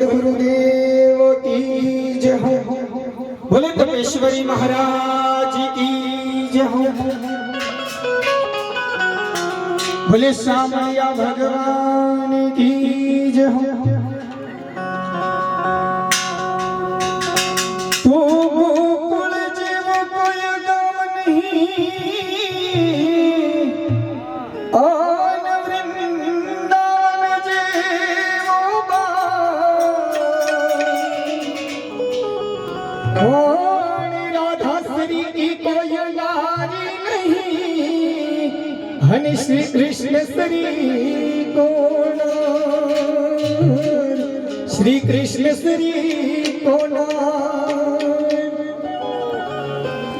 गुरुदेव की जय हो। बोले तपेश्वरी महाराज की जय हो। बोले श्यामैया भगवान की जय हो। तो गोकुल जीव कोई गम नहीं और वृंदावन जीवो और राधा श्री की कोई नारी नहीं हनि श्री कृष्ण श्री कौन श्री कृष्ण श्री कौन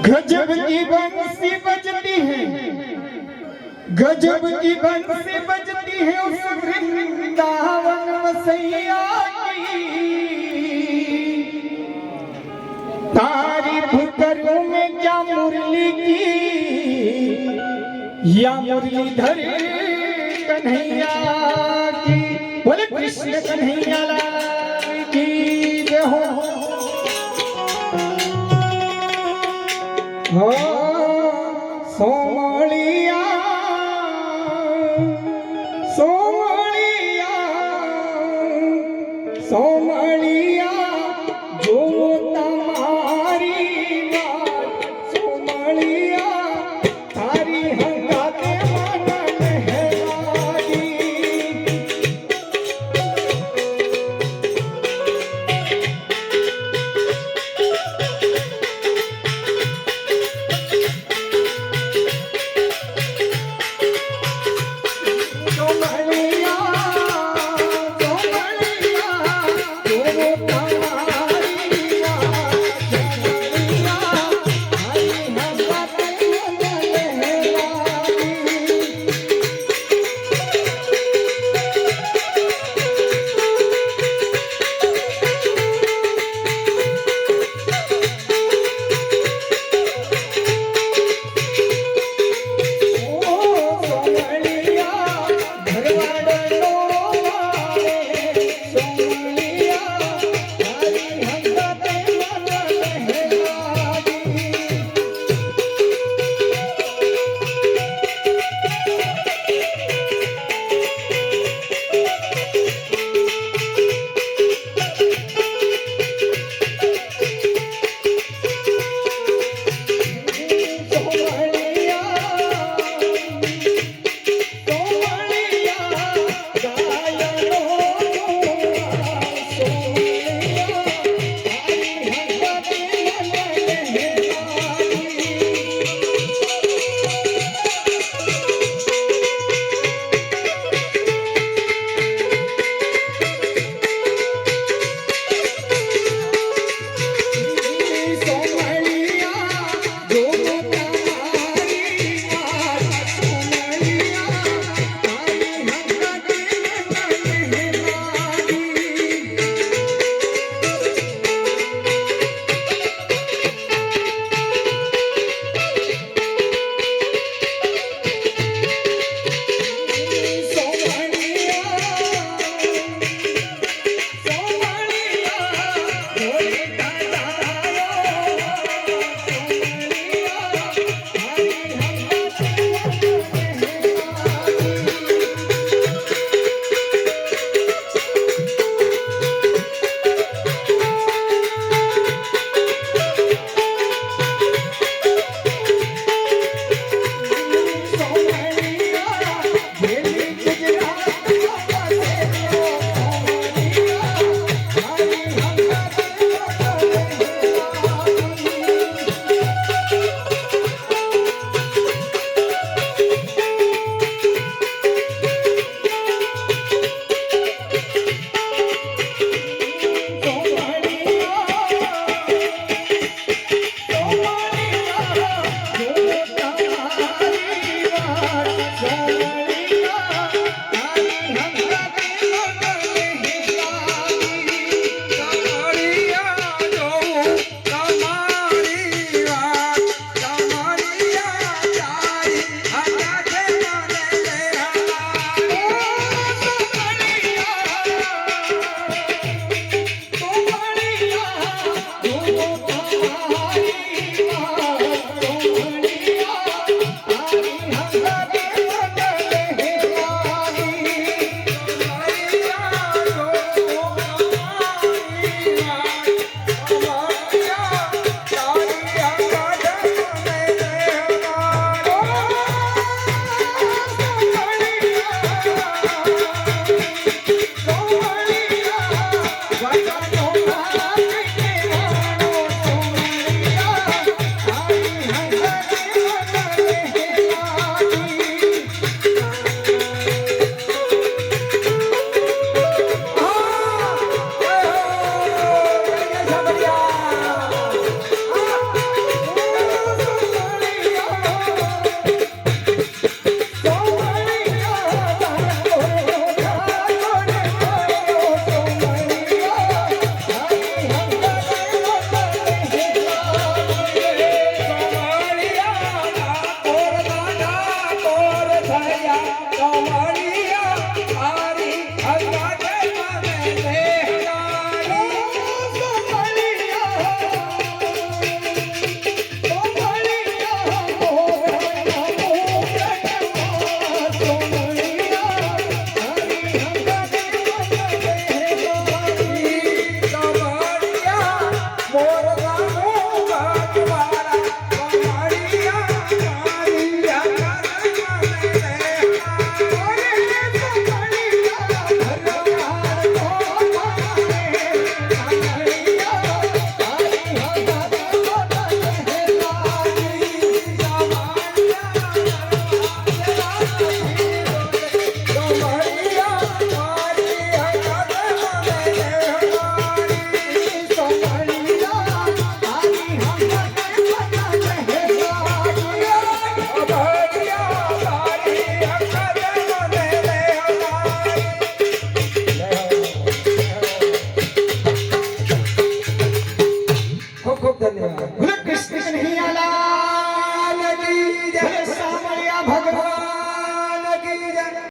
गजब की बंसी बजती है गजब की बंसी बजती है उस वृंदावन मसैया की तारीफ करूं मैं क्या मुरली की या मुरलीधर कन्हैया की। बोले कृष्ण कन्हैया लाल की जय हो। सोमलिया सोमलिया सोमलिया जो तुम्हारी बात सोमलिया तारी हंगाते मनन है लागी। सोमलिया सोमलिया जो કૃષ્ણ